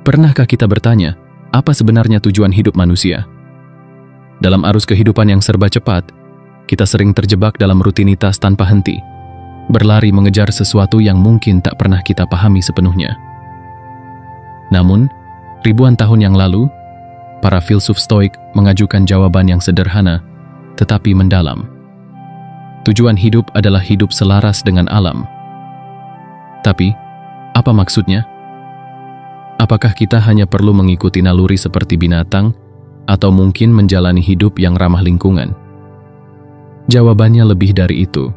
Pernahkah kita bertanya, apa sebenarnya tujuan hidup manusia? Dalam arus kehidupan yang serba cepat, kita sering terjebak dalam rutinitas tanpa henti, berlari mengejar sesuatu yang mungkin tak pernah kita pahami sepenuhnya. Namun, ribuan tahun yang lalu, para filsuf Stoik mengajukan jawaban yang sederhana, tetapi mendalam. Tujuan hidup adalah hidup selaras dengan alam. Tapi, apa maksudnya? Apakah kita hanya perlu mengikuti naluri seperti binatang, atau mungkin menjalani hidup yang ramah lingkungan? Jawabannya lebih dari itu.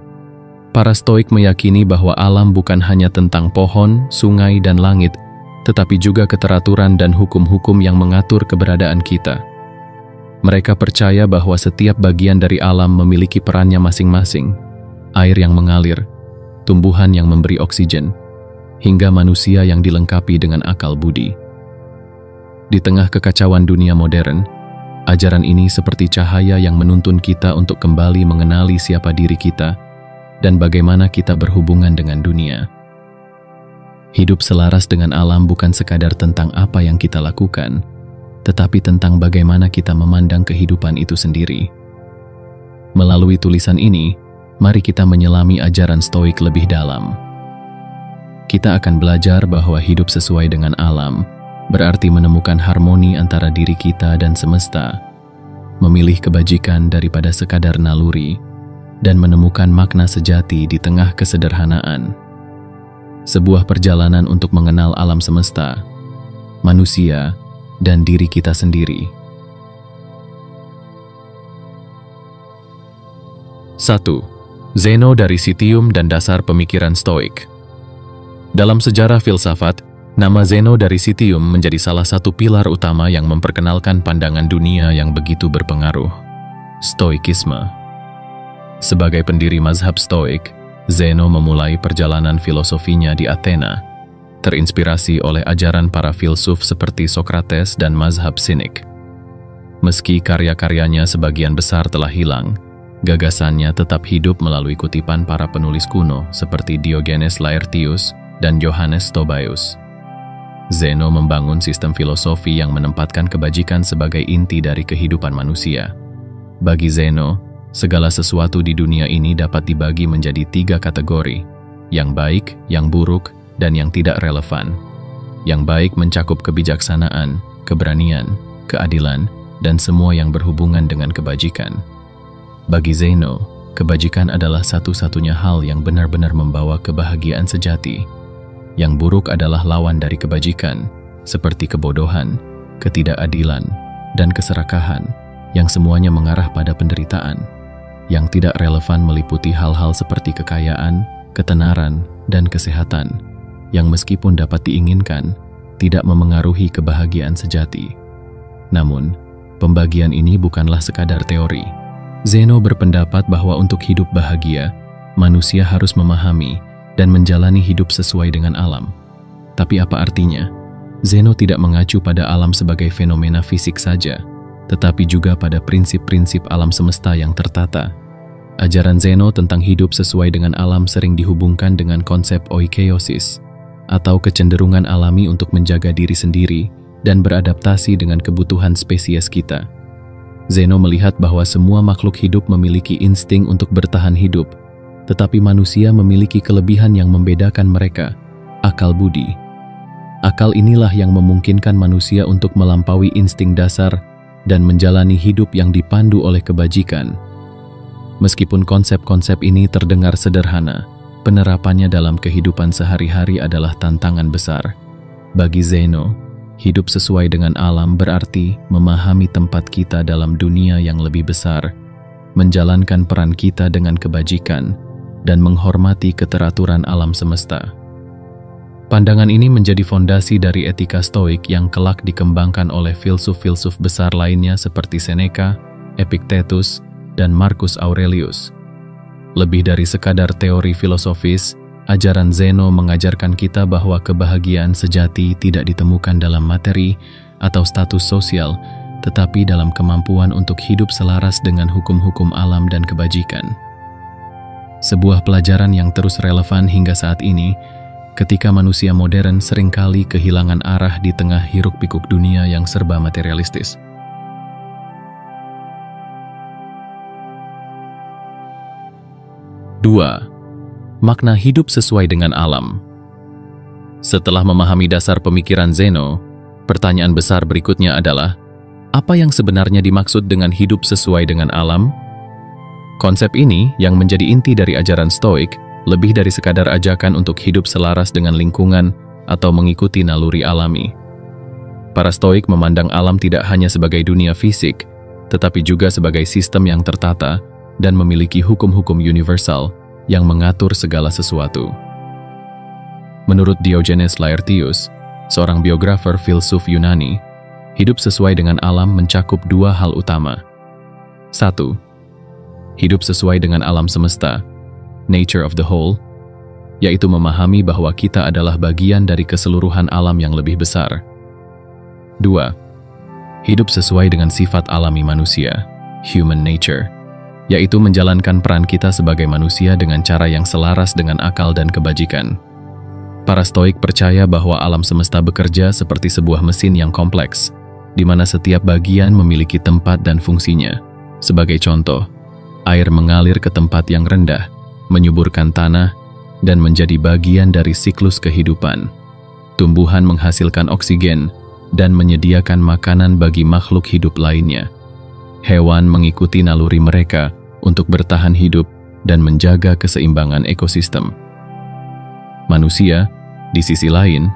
Para Stoik meyakini bahwa alam bukan hanya tentang pohon, sungai, dan langit, tetapi juga keteraturan dan hukum-hukum yang mengatur keberadaan kita. Mereka percaya bahwa setiap bagian dari alam memiliki perannya masing-masing. Air yang mengalir, tumbuhan yang memberi oksigen, hingga manusia yang dilengkapi dengan akal budi. Di tengah kekacauan dunia modern, ajaran ini seperti cahaya yang menuntun kita untuk kembali mengenali siapa diri kita dan bagaimana kita berhubungan dengan dunia. Hidup selaras dengan alam bukan sekadar tentang apa yang kita lakukan, tetapi tentang bagaimana kita memandang kehidupan itu sendiri. Melalui tulisan ini, mari kita menyelami ajaran Stoik lebih dalam. Kita akan belajar bahwa hidup sesuai dengan alam berarti menemukan harmoni antara diri kita dan semesta, memilih kebajikan daripada sekadar naluri, dan menemukan makna sejati di tengah kesederhanaan. Sebuah perjalanan untuk mengenal alam semesta, manusia, dan diri kita sendiri. 1. Zeno dari Citium dan dasar pemikiran Stoik. Dalam sejarah filsafat, nama Zeno dari Citium menjadi salah satu pilar utama yang memperkenalkan pandangan dunia yang begitu berpengaruh, Stoikisme. Sebagai pendiri mazhab Stoik, Zeno memulai perjalanan filosofinya di Athena, terinspirasi oleh ajaran para filsuf seperti Socrates dan mazhab Sinik. Meski karya-karyanya sebagian besar telah hilang, gagasannya tetap hidup melalui kutipan para penulis kuno seperti Diogenes Laertius dan Johannes Tobias. Zeno membangun sistem filosofi yang menempatkan kebajikan sebagai inti dari kehidupan manusia. Bagi Zeno, segala sesuatu di dunia ini dapat dibagi menjadi 3 kategori, yang baik, yang buruk, dan yang tidak relevan. Yang baik mencakup kebijaksanaan, keberanian, keadilan, dan semua yang berhubungan dengan kebajikan. Bagi Zeno, kebajikan adalah satu-satunya hal yang benar-benar membawa kebahagiaan sejati. Yang buruk adalah lawan dari kebajikan, seperti kebodohan, ketidakadilan, dan keserakahan, yang semuanya mengarah pada penderitaan. Yang tidak relevan meliputi hal-hal seperti kekayaan, ketenaran, dan kesehatan, yang meskipun dapat diinginkan, tidak memengaruhi kebahagiaan sejati. Namun, pembagian ini bukanlah sekadar teori. Zeno berpendapat bahwa untuk hidup bahagia, manusia harus memahami dan menjalani hidup sesuai dengan alam. Tapi apa artinya? Zeno tidak mengacu pada alam sebagai fenomena fisik saja, tetapi juga pada prinsip-prinsip alam semesta yang tertata. Ajaran Zeno tentang hidup sesuai dengan alam sering dihubungkan dengan konsep oikeiosis, atau kecenderungan alami untuk menjaga diri sendiri dan beradaptasi dengan kebutuhan spesies kita. Zeno melihat bahwa semua makhluk hidup memiliki insting untuk bertahan hidup, tetapi manusia memiliki kelebihan yang membedakan mereka, akal budi. Akal inilah yang memungkinkan manusia untuk melampaui insting dasar dan menjalani hidup yang dipandu oleh kebajikan. Meskipun konsep-konsep ini terdengar sederhana, penerapannya dalam kehidupan sehari-hari adalah tantangan besar. Bagi Zeno, hidup sesuai dengan alam berarti memahami tempat kita dalam dunia yang lebih besar, menjalankan peran kita dengan kebajikan, dan menghormati keteraturan alam semesta. Pandangan ini menjadi fondasi dari etika Stoik yang kelak dikembangkan oleh filsuf-filsuf besar lainnya seperti Seneca, Epictetus, dan Marcus Aurelius. Lebih dari sekadar teori filosofis, ajaran Zeno mengajarkan kita bahwa kebahagiaan sejati tidak ditemukan dalam materi atau status sosial, tetapi dalam kemampuan untuk hidup selaras dengan hukum-hukum alam dan kebajikan. Sebuah pelajaran yang terus relevan hingga saat ini, ketika manusia modern seringkali kehilangan arah di tengah hiruk-pikuk dunia yang serba materialistis. Dua, makna hidup sesuai dengan alam. Setelah memahami dasar pemikiran Zeno, pertanyaan besar berikutnya adalah, apa yang sebenarnya dimaksud dengan hidup sesuai dengan alam? Konsep ini yang menjadi inti dari ajaran Stoik lebih dari sekadar ajakan untuk hidup selaras dengan lingkungan atau mengikuti naluri alami. Para Stoik memandang alam tidak hanya sebagai dunia fisik, tetapi juga sebagai sistem yang tertata dan memiliki hukum-hukum universal yang mengatur segala sesuatu. Menurut Diogenes Laertius, seorang biografer filsuf Yunani, hidup sesuai dengan alam mencakup dua hal utama. 1. Hidup sesuai dengan alam semesta, nature of the whole, yaitu memahami bahwa kita adalah bagian dari keseluruhan alam yang lebih besar. 2. Hidup sesuai dengan sifat alami manusia, human nature, yaitu menjalankan peran kita sebagai manusia dengan cara yang selaras dengan akal dan kebajikan. Para Stoik percaya bahwa alam semesta bekerja seperti sebuah mesin yang kompleks, di mana setiap bagian memiliki tempat dan fungsinya. Sebagai contoh, air mengalir ke tempat yang rendah, menyuburkan tanah, dan menjadi bagian dari siklus kehidupan. Tumbuhan menghasilkan oksigen dan menyediakan makanan bagi makhluk hidup lainnya. Hewan mengikuti naluri mereka untuk bertahan hidup dan menjaga keseimbangan ekosistem. Manusia, di sisi lain,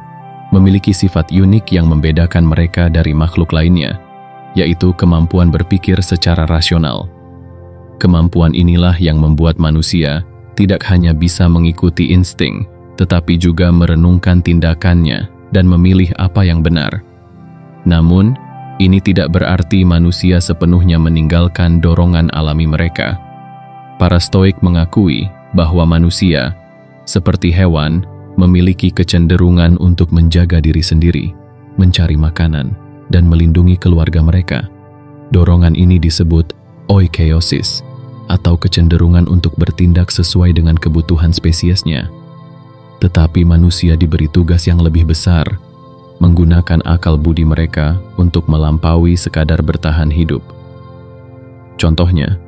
memiliki sifat unik yang membedakan mereka dari makhluk lainnya, yaitu kemampuan berpikir secara rasional. Kemampuan inilah yang membuat manusia tidak hanya bisa mengikuti insting, tetapi juga merenungkan tindakannya dan memilih apa yang benar. Namun, ini tidak berarti manusia sepenuhnya meninggalkan dorongan alami mereka. Para Stoik mengakui bahwa manusia, seperti hewan, memiliki kecenderungan untuk menjaga diri sendiri, mencari makanan, dan melindungi keluarga mereka. Dorongan ini disebut oikeiosis, atau kecenderungan untuk bertindak sesuai dengan kebutuhan spesiesnya. Tetapi manusia diberi tugas yang lebih besar, menggunakan akal budi mereka untuk melampaui sekadar bertahan hidup. Contohnya,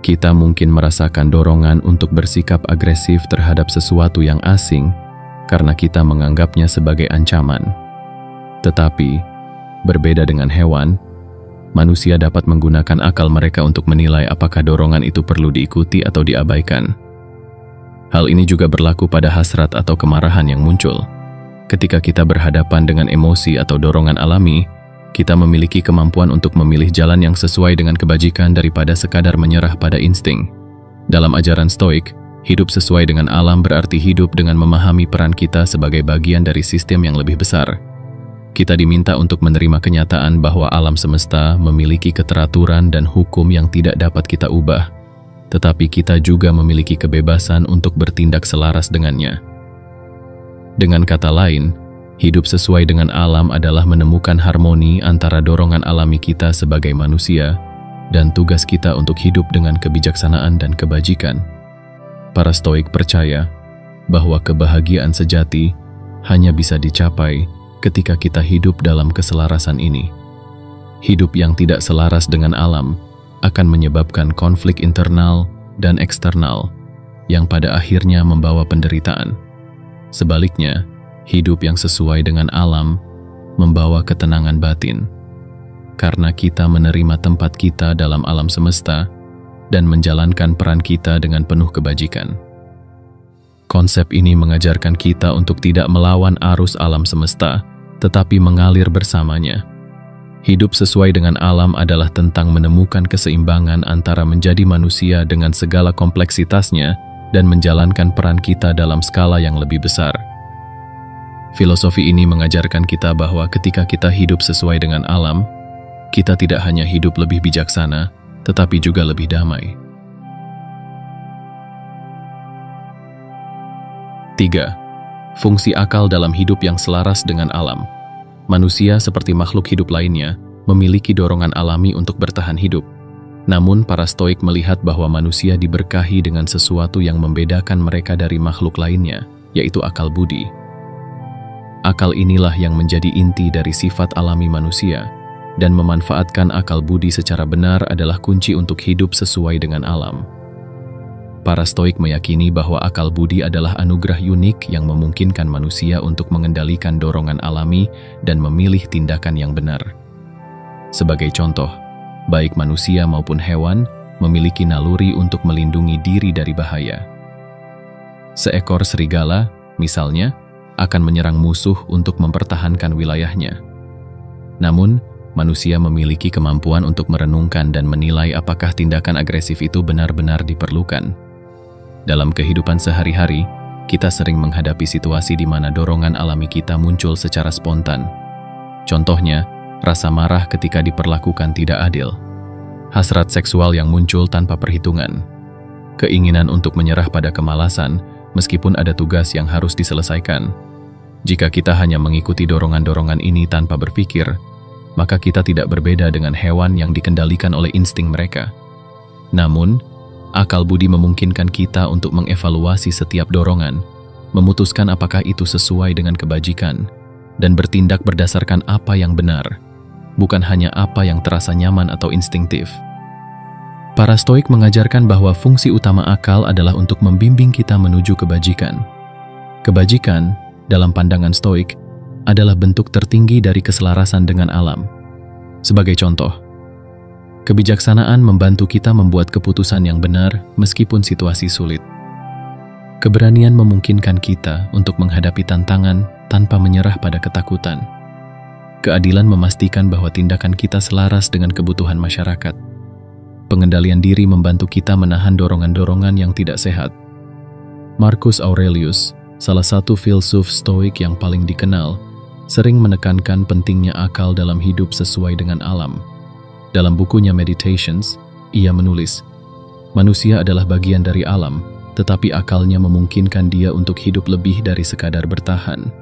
kita mungkin merasakan dorongan untuk bersikap agresif terhadap sesuatu yang asing karena kita menganggapnya sebagai ancaman. Tetapi, berbeda dengan hewan, manusia dapat menggunakan akal mereka untuk menilai apakah dorongan itu perlu diikuti atau diabaikan. Hal ini juga berlaku pada hasrat atau kemarahan yang muncul. Ketika kita berhadapan dengan emosi atau dorongan alami, kita memiliki kemampuan untuk memilih jalan yang sesuai dengan kebajikan daripada sekadar menyerah pada insting. Dalam ajaran Stoik, hidup sesuai dengan alam berarti hidup dengan memahami peran kita sebagai bagian dari sistem yang lebih besar. Kita diminta untuk menerima kenyataan bahwa alam semesta memiliki keteraturan dan hukum yang tidak dapat kita ubah, tetapi kita juga memiliki kebebasan untuk bertindak selaras dengannya. Dengan kata lain, hidup sesuai dengan alam adalah menemukan harmoni antara dorongan alami kita sebagai manusia dan tugas kita untuk hidup dengan kebijaksanaan dan kebajikan. Para Stoik percaya bahwa kebahagiaan sejati hanya bisa dicapai ketika kita hidup dalam keselarasan ini. Hidup yang tidak selaras dengan alam akan menyebabkan konflik internal dan eksternal yang pada akhirnya membawa penderitaan. Sebaliknya, hidup yang sesuai dengan alam membawa ketenangan batin, karena kita menerima tempat kita dalam alam semesta dan menjalankan peran kita dengan penuh kebajikan. Konsep ini mengajarkan kita untuk tidak melawan arus alam semesta, tetapi mengalir bersamanya. Hidup sesuai dengan alam adalah tentang menemukan keseimbangan antara menjadi manusia dengan segala kompleksitasnya dan menjalankan peran kita dalam skala yang lebih besar. Filosofi ini mengajarkan kita bahwa ketika kita hidup sesuai dengan alam, kita tidak hanya hidup lebih bijaksana, tetapi juga lebih damai. 3. Fungsi akal dalam hidup yang selaras dengan alam. Manusia seperti makhluk hidup lainnya memiliki dorongan alami untuk bertahan hidup. Namun para Stoik melihat bahwa manusia diberkahi dengan sesuatu yang membedakan mereka dari makhluk lainnya, yaitu akal budi. Akal inilah yang menjadi inti dari sifat alami manusia, dan memanfaatkan akal budi secara benar adalah kunci untuk hidup sesuai dengan alam. Para Stoik meyakini bahwa akal budi adalah anugerah unik yang memungkinkan manusia untuk mengendalikan dorongan alami dan memilih tindakan yang benar. Sebagai contoh, baik manusia maupun hewan memiliki naluri untuk melindungi diri dari bahaya. Seekor serigala, misalnya, akan menyerang musuh untuk mempertahankan wilayahnya. Namun, manusia memiliki kemampuan untuk merenungkan dan menilai apakah tindakan agresif itu benar-benar diperlukan. Dalam kehidupan sehari-hari, kita sering menghadapi situasi di mana dorongan alami kita muncul secara spontan. Contohnya, rasa marah ketika diperlakukan tidak adil, hasrat seksual yang muncul tanpa perhitungan, keinginan untuk menyerah pada kemalasan meskipun ada tugas yang harus diselesaikan. Jika kita hanya mengikuti dorongan-dorongan ini tanpa berpikir, maka kita tidak berbeda dengan hewan yang dikendalikan oleh insting mereka. Namun, akal budi memungkinkan kita untuk mengevaluasi setiap dorongan, memutuskan apakah itu sesuai dengan kebajikan, dan bertindak berdasarkan apa yang benar, bukan hanya apa yang terasa nyaman atau instingtif. Para Stoik mengajarkan bahwa fungsi utama akal adalah untuk membimbing kita menuju kebajikan. Kebajikan, dalam pandangan Stoik, adalah bentuk tertinggi dari keselarasan dengan alam. Sebagai contoh, kebijaksanaan membantu kita membuat keputusan yang benar meskipun situasi sulit. Keberanian memungkinkan kita untuk menghadapi tantangan tanpa menyerah pada ketakutan. Keadilan memastikan bahwa tindakan kita selaras dengan kebutuhan masyarakat. Pengendalian diri membantu kita menahan dorongan-dorongan yang tidak sehat. Marcus Aurelius, salah satu filsuf Stoik yang paling dikenal, sering menekankan pentingnya akal dalam hidup sesuai dengan alam. Dalam bukunya Meditations, ia menulis, manusia adalah bagian dari alam, tetapi akalnya memungkinkan dia untuk hidup lebih dari sekadar bertahan.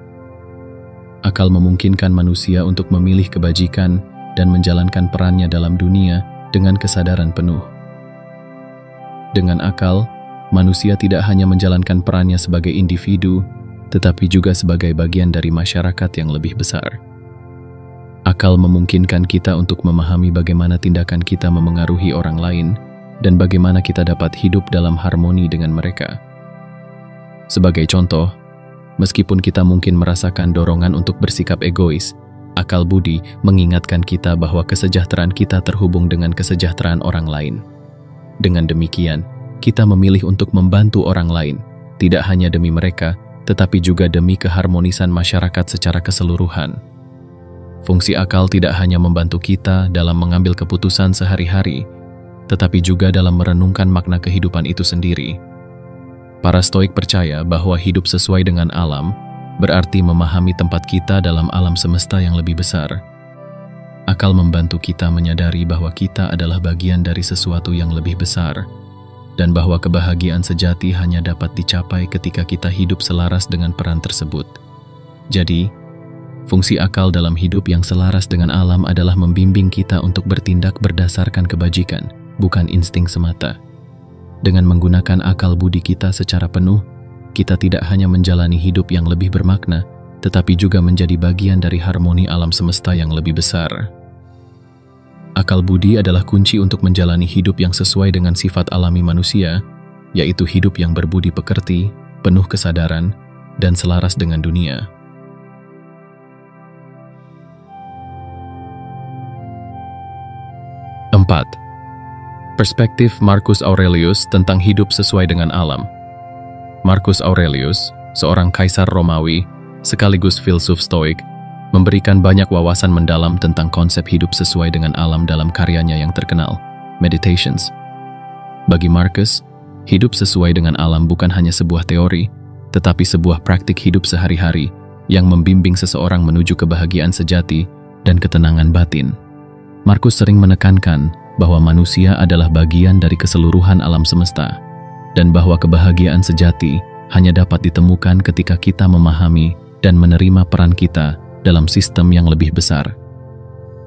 Akal memungkinkan manusia untuk memilih kebajikan dan menjalankan perannya dalam dunia dengan kesadaran penuh. Dengan akal, manusia tidak hanya menjalankan perannya sebagai individu, tetapi juga sebagai bagian dari masyarakat yang lebih besar. Akal memungkinkan kita untuk memahami bagaimana tindakan kita memengaruhi orang lain dan bagaimana kita dapat hidup dalam harmoni dengan mereka. Sebagai contoh, meskipun kita mungkin merasakan dorongan untuk bersikap egois, akal budi mengingatkan kita bahwa kesejahteraan kita terhubung dengan kesejahteraan orang lain. Dengan demikian, kita memilih untuk membantu orang lain, tidak hanya demi mereka, tetapi juga demi keharmonisan masyarakat secara keseluruhan. Fungsi akal tidak hanya membantu kita dalam mengambil keputusan sehari-hari, tetapi juga dalam merenungkan makna kehidupan itu sendiri. Para Stoik percaya bahwa hidup sesuai dengan alam berarti memahami tempat kita dalam alam semesta yang lebih besar. Akal membantu kita menyadari bahwa kita adalah bagian dari sesuatu yang lebih besar, dan bahwa kebahagiaan sejati hanya dapat dicapai ketika kita hidup selaras dengan peran tersebut. Jadi, fungsi akal dalam hidup yang selaras dengan alam adalah membimbing kita untuk bertindak berdasarkan kebajikan, bukan insting semata. Dengan menggunakan akal budi kita secara penuh, kita tidak hanya menjalani hidup yang lebih bermakna, tetapi juga menjadi bagian dari harmoni alam semesta yang lebih besar. Akal budi adalah kunci untuk menjalani hidup yang sesuai dengan sifat alami manusia, yaitu hidup yang berbudi pekerti, penuh kesadaran, dan selaras dengan dunia. Empat, perspektif Marcus Aurelius tentang hidup sesuai dengan alam. Marcus Aurelius, seorang kaisar Romawi, sekaligus filsuf Stoik, memberikan banyak wawasan mendalam tentang konsep hidup sesuai dengan alam dalam karyanya yang terkenal, Meditations. Bagi Marcus, hidup sesuai dengan alam bukan hanya sebuah teori, tetapi sebuah praktik hidup sehari-hari yang membimbing seseorang menuju kebahagiaan sejati dan ketenangan batin. Marcus sering menekankan bahwa manusia adalah bagian dari keseluruhan alam semesta, dan bahwa kebahagiaan sejati hanya dapat ditemukan ketika kita memahami dan menerima peran kita dalam sistem yang lebih besar.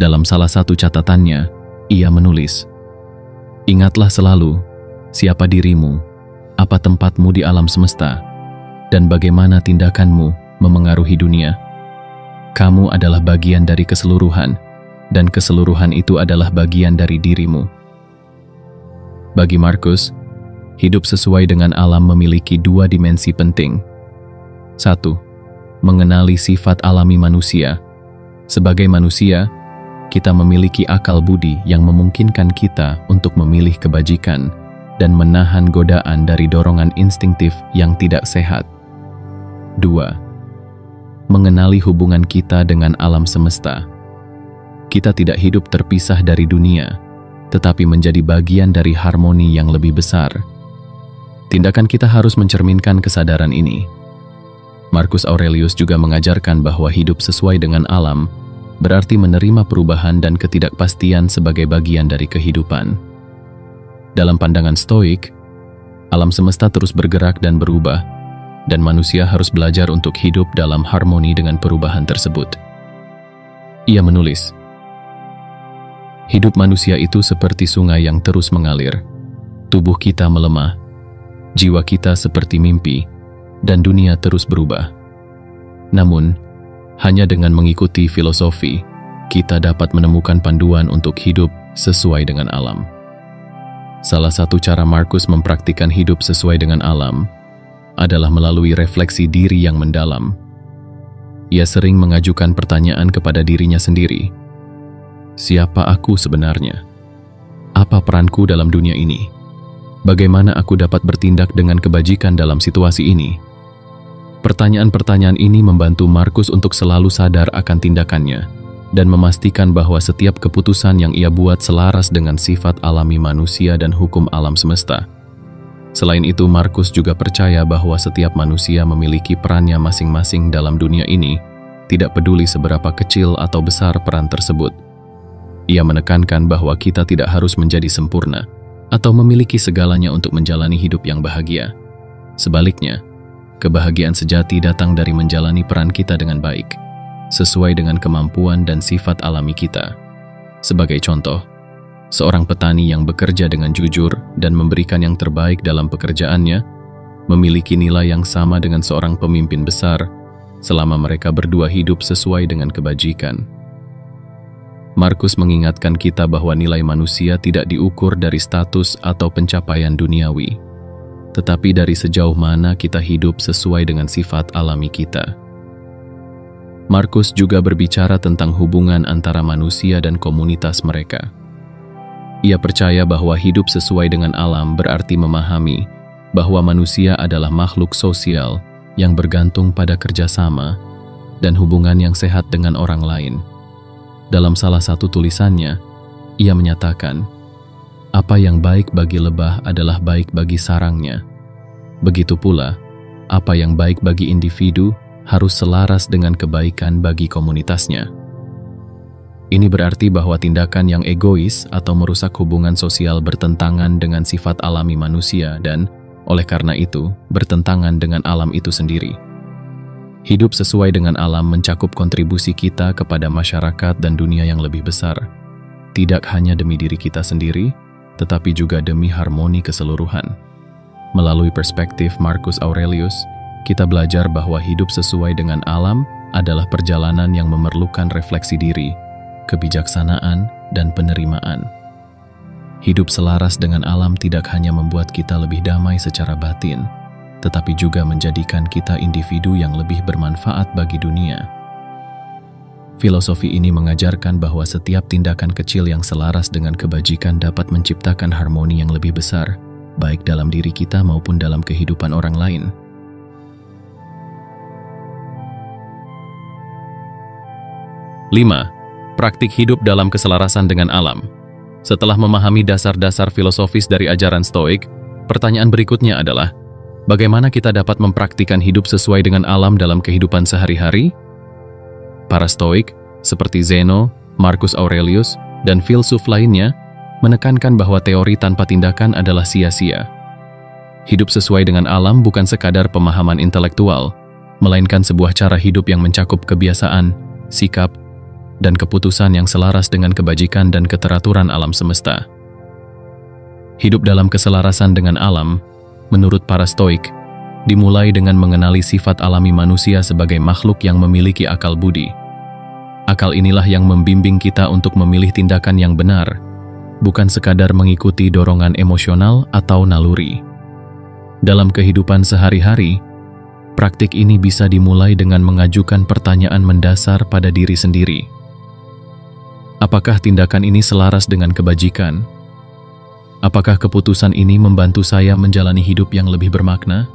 Dalam salah satu catatannya, ia menulis, "Ingatlah selalu, siapa dirimu, apa tempatmu di alam semesta, dan bagaimana tindakanmu memengaruhi dunia. Kamu adalah bagian dari keseluruhan, dan keseluruhan itu adalah bagian dari dirimu. Bagi Marcus, hidup sesuai dengan alam memiliki dua dimensi penting. 1. Mengenali sifat alami manusia. Sebagai manusia, kita memiliki akal budi yang memungkinkan kita untuk memilih kebajikan dan menahan godaan dari dorongan instinktif yang tidak sehat. 2. Mengenali hubungan kita dengan alam semesta. Kita tidak hidup terpisah dari dunia, tetapi menjadi bagian dari harmoni yang lebih besar. Tindakan kita harus mencerminkan kesadaran ini. Marcus Aurelius juga mengajarkan bahwa hidup sesuai dengan alam berarti menerima perubahan dan ketidakpastian sebagai bagian dari kehidupan. Dalam pandangan Stoik, alam semesta terus bergerak dan berubah, dan manusia harus belajar untuk hidup dalam harmoni dengan perubahan tersebut. Ia menulis, hidup manusia itu seperti sungai yang terus mengalir. Tubuh kita melemah, jiwa kita seperti mimpi, dan dunia terus berubah. Namun, hanya dengan mengikuti filosofi, kita dapat menemukan panduan untuk hidup sesuai dengan alam. Salah satu cara Marcus mempraktikkan hidup sesuai dengan alam adalah melalui refleksi diri yang mendalam. Ia sering mengajukan pertanyaan kepada dirinya sendiri. Siapa aku sebenarnya? Apa peranku dalam dunia ini? Bagaimana aku dapat bertindak dengan kebajikan dalam situasi ini? Pertanyaan-pertanyaan ini membantu Marcus untuk selalu sadar akan tindakannya dan memastikan bahwa setiap keputusan yang ia buat selaras dengan sifat alami manusia dan hukum alam semesta. Selain itu, Marcus juga percaya bahwa setiap manusia memiliki perannya masing-masing dalam dunia ini, tidak peduli seberapa kecil atau besar peran tersebut. Ia menekankan bahwa kita tidak harus menjadi sempurna atau memiliki segalanya untuk menjalani hidup yang bahagia. Sebaliknya, kebahagiaan sejati datang dari menjalani peran kita dengan baik, sesuai dengan kemampuan dan sifat alami kita. Sebagai contoh, seorang petani yang bekerja dengan jujur dan memberikan yang terbaik dalam pekerjaannya memiliki nilai yang sama dengan seorang pemimpin besar selama mereka berdua hidup sesuai dengan kebajikan. Marcus mengingatkan kita bahwa nilai manusia tidak diukur dari status atau pencapaian duniawi, tetapi dari sejauh mana kita hidup sesuai dengan sifat alami kita. Marcus juga berbicara tentang hubungan antara manusia dan komunitas mereka. Ia percaya bahwa hidup sesuai dengan alam berarti memahami bahwa manusia adalah makhluk sosial yang bergantung pada kerjasama dan hubungan yang sehat dengan orang lain. Dalam salah satu tulisannya, ia menyatakan, apa yang baik bagi lebah adalah baik bagi sarangnya. Begitu pula, apa yang baik bagi individu harus selaras dengan kebaikan bagi komunitasnya. Ini berarti bahwa tindakan yang egois atau merusak hubungan sosial bertentangan dengan sifat alami manusia dan, oleh karena itu, bertentangan dengan alam itu sendiri. Hidup sesuai dengan alam mencakup kontribusi kita kepada masyarakat dan dunia yang lebih besar, tidak hanya demi diri kita sendiri, tetapi juga demi harmoni keseluruhan. Melalui perspektif Marcus Aurelius, kita belajar bahwa hidup sesuai dengan alam adalah perjalanan yang memerlukan refleksi diri, kebijaksanaan, dan penerimaan. Hidup selaras dengan alam tidak hanya membuat kita lebih damai secara batin, tetapi juga menjadikan kita individu yang lebih bermanfaat bagi dunia. Filosofi ini mengajarkan bahwa setiap tindakan kecil yang selaras dengan kebajikan dapat menciptakan harmoni yang lebih besar, baik dalam diri kita maupun dalam kehidupan orang lain. Lima, praktik hidup dalam keselarasan dengan alam. Setelah memahami dasar-dasar filosofis dari ajaran Stoik, pertanyaan berikutnya adalah, bagaimana kita dapat mempraktikkan hidup sesuai dengan alam dalam kehidupan sehari-hari? Para Stoik, seperti Zeno, Marcus Aurelius, dan filsuf lainnya, menekankan bahwa teori tanpa tindakan adalah sia-sia. Hidup sesuai dengan alam bukan sekadar pemahaman intelektual, melainkan sebuah cara hidup yang mencakup kebiasaan, sikap, dan keputusan yang selaras dengan kebajikan dan keteraturan alam semesta. Hidup dalam keselarasan dengan alam, menurut para Stoik, dimulai dengan mengenali sifat alami manusia sebagai makhluk yang memiliki akal budi. Akal inilah yang membimbing kita untuk memilih tindakan yang benar, bukan sekadar mengikuti dorongan emosional atau naluri. Dalam kehidupan sehari-hari, praktik ini bisa dimulai dengan mengajukan pertanyaan mendasar pada diri sendiri. Apakah tindakan ini selaras dengan kebajikan? Apakah keputusan ini membantu saya menjalani hidup yang lebih bermakna?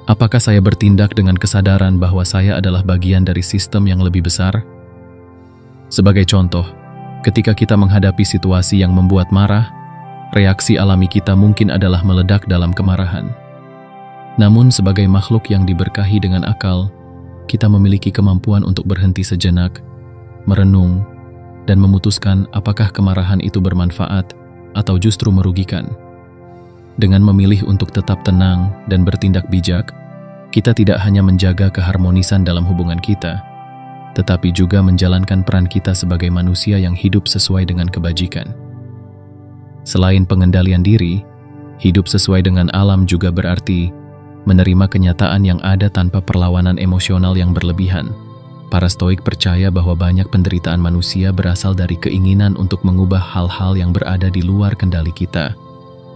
Apakah saya bertindak dengan kesadaran bahwa saya adalah bagian dari sistem yang lebih besar? Sebagai contoh, ketika kita menghadapi situasi yang membuat marah, reaksi alami kita mungkin adalah meledak dalam kemarahan. Namun sebagai makhluk yang diberkahi dengan akal, kita memiliki kemampuan untuk berhenti sejenak, merenung, dan memutuskan apakah kemarahan itu bermanfaat atau justru merugikan. Dengan memilih untuk tetap tenang dan bertindak bijak, kita tidak hanya menjaga keharmonisan dalam hubungan kita, tetapi juga menjalankan peran kita sebagai manusia yang hidup sesuai dengan kebajikan. Selain pengendalian diri, hidup sesuai dengan alam juga berarti menerima kenyataan yang ada tanpa perlawanan emosional yang berlebihan. Para Stoik percaya bahwa banyak penderitaan manusia berasal dari keinginan untuk mengubah hal-hal yang berada di luar kendali kita.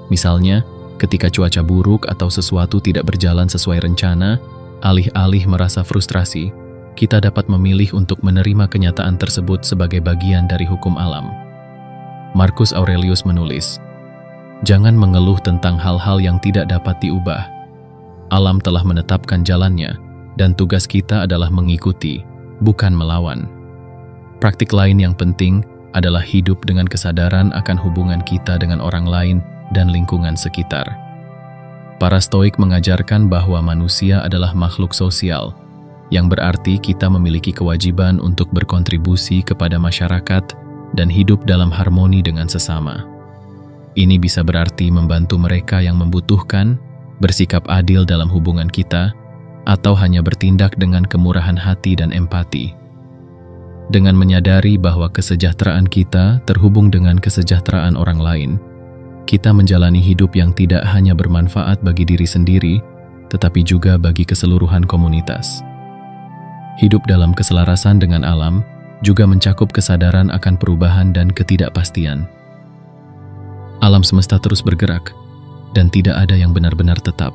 Misalnya, ketika cuaca buruk atau sesuatu tidak berjalan sesuai rencana, alih-alih merasa frustrasi, kita dapat memilih untuk menerima kenyataan tersebut sebagai bagian dari hukum alam. Marcus Aurelius menulis, "Jangan mengeluh tentang hal-hal yang tidak dapat diubah. Alam telah menetapkan jalannya, dan tugas kita adalah mengikuti, bukan melawan." Praktik lain yang penting adalah hidup dengan kesadaran akan hubungan kita dengan orang lain dan lingkungan sekitar. Para Stoik mengajarkan bahwa manusia adalah makhluk sosial, yang berarti kita memiliki kewajiban untuk berkontribusi kepada masyarakat dan hidup dalam harmoni dengan sesama. Ini bisa berarti membantu mereka yang membutuhkan, bersikap adil dalam hubungan kita, atau hanya bertindak dengan kemurahan hati dan empati. Dengan menyadari bahwa kesejahteraan kita terhubung dengan kesejahteraan orang lain, kita menjalani hidup yang tidak hanya bermanfaat bagi diri sendiri, tetapi juga bagi keseluruhan komunitas. Hidup dalam keselarasan dengan alam juga mencakup kesadaran akan perubahan dan ketidakpastian. Alam semesta terus bergerak, dan tidak ada yang benar-benar tetap.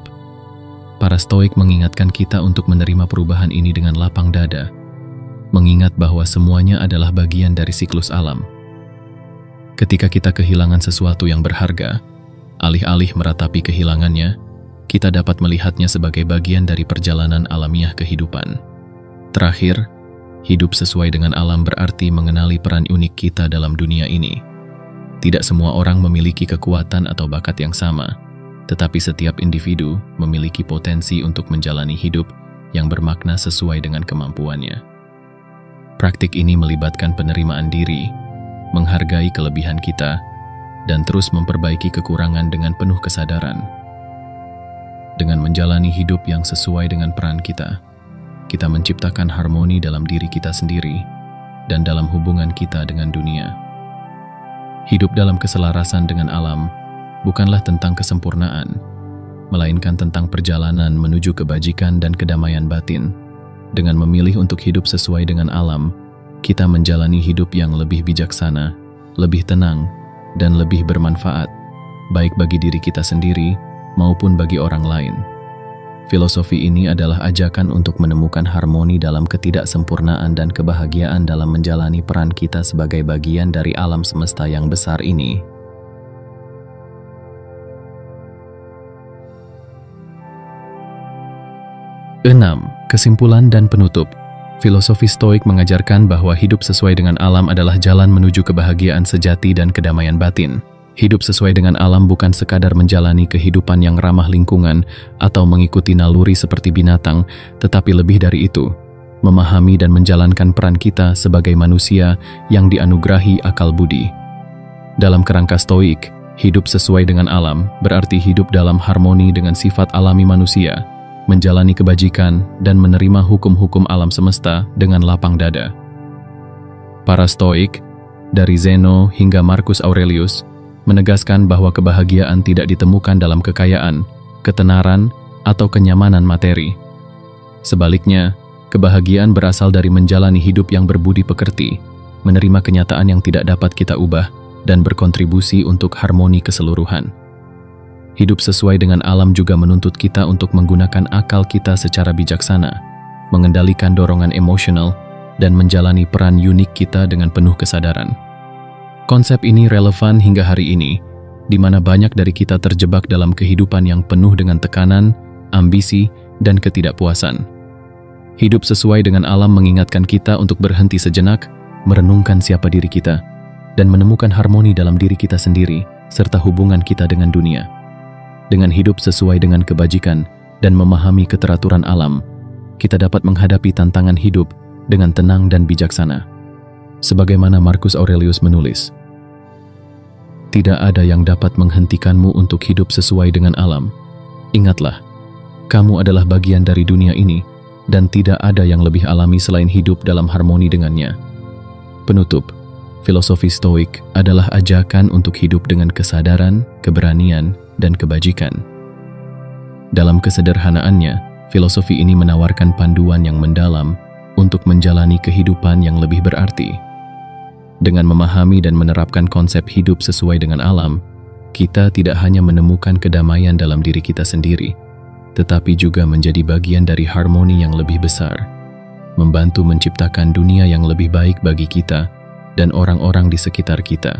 Para Stoik mengingatkan kita untuk menerima perubahan ini dengan lapang dada, mengingat bahwa semuanya adalah bagian dari siklus alam. Ketika kita kehilangan sesuatu yang berharga, alih-alih meratapi kehilangannya, kita dapat melihatnya sebagai bagian dari perjalanan alamiah kehidupan. Terakhir, hidup sesuai dengan alam berarti mengenali peran unik kita dalam dunia ini. Tidak semua orang memiliki kekuatan atau bakat yang sama, tetapi setiap individu memiliki potensi untuk menjalani hidup yang bermakna sesuai dengan kemampuannya. Praktik ini melibatkan penerimaan diri, menghargai kelebihan kita, dan terus memperbaiki kekurangan dengan penuh kesadaran. Dengan menjalani hidup yang sesuai dengan peran kita menciptakan harmoni dalam diri kita sendiri dan dalam hubungan kita dengan dunia. Hidup dalam keselarasan dengan alam bukanlah tentang kesempurnaan, melainkan tentang perjalanan menuju kebajikan dan kedamaian batin. Dengan memilih untuk hidup sesuai dengan alam, kita menjalani hidup yang lebih bijaksana, lebih tenang, dan lebih bermanfaat, baik bagi diri kita sendiri maupun bagi orang lain. Filosofi ini adalah ajakan untuk menemukan harmoni dalam ketidaksempurnaan dan kebahagiaan dalam menjalani peran kita sebagai bagian dari alam semesta yang besar ini. Kesimpulan dan penutup. Filosofi Stoik mengajarkan bahwa hidup sesuai dengan alam adalah jalan menuju kebahagiaan sejati dan kedamaian batin. Hidup sesuai dengan alam bukan sekadar menjalani kehidupan yang ramah lingkungan atau mengikuti naluri seperti binatang, tetapi lebih dari itu, memahami dan menjalankan peran kita sebagai manusia yang dianugerahi akal budi. Dalam kerangka Stoik, hidup sesuai dengan alam berarti hidup dalam harmoni dengan sifat alami manusia, menjalani kebajikan dan menerima hukum-hukum alam semesta dengan lapang dada. Para Stoik, dari Zeno hingga Marcus Aurelius, menegaskan bahwa kebahagiaan tidak ditemukan dalam kekayaan, ketenaran, atau kenyamanan materi. Sebaliknya, kebahagiaan berasal dari menjalani hidup yang berbudi pekerti, menerima kenyataan yang tidak dapat kita ubah, dan berkontribusi untuk harmoni keseluruhan. Hidup sesuai dengan alam juga menuntut kita untuk menggunakan akal kita secara bijaksana, mengendalikan dorongan emosional, dan menjalani peran unik kita dengan penuh kesadaran. Konsep ini relevan hingga hari ini, di mana banyak dari kita terjebak dalam kehidupan yang penuh dengan tekanan, ambisi, dan ketidakpuasan. Hidup sesuai dengan alam mengingatkan kita untuk berhenti sejenak, merenungkan siapa diri kita, dan menemukan harmoni dalam diri kita sendiri, serta hubungan kita dengan dunia. Dengan hidup sesuai dengan kebajikan dan memahami keteraturan alam, kita dapat menghadapi tantangan hidup dengan tenang dan bijaksana. Sebagaimana Marcus Aurelius menulis, "Tidak ada yang dapat menghentikanmu untuk hidup sesuai dengan alam. Ingatlah, kamu adalah bagian dari dunia ini, dan tidak ada yang lebih alami selain hidup dalam harmoni dengannya." Penutup, filosofi Stoik adalah ajakan untuk hidup dengan kesadaran, keberanian, dan kebajikan. Dalam kesederhanaannya, filosofi ini menawarkan panduan yang mendalam untuk menjalani kehidupan yang lebih berarti. Dengan memahami dan menerapkan konsep hidup sesuai dengan alam, kita tidak hanya menemukan kedamaian dalam diri kita sendiri, tetapi juga menjadi bagian dari harmoni yang lebih besar, membantu menciptakan dunia yang lebih baik bagi kita dan orang-orang di sekitar kita.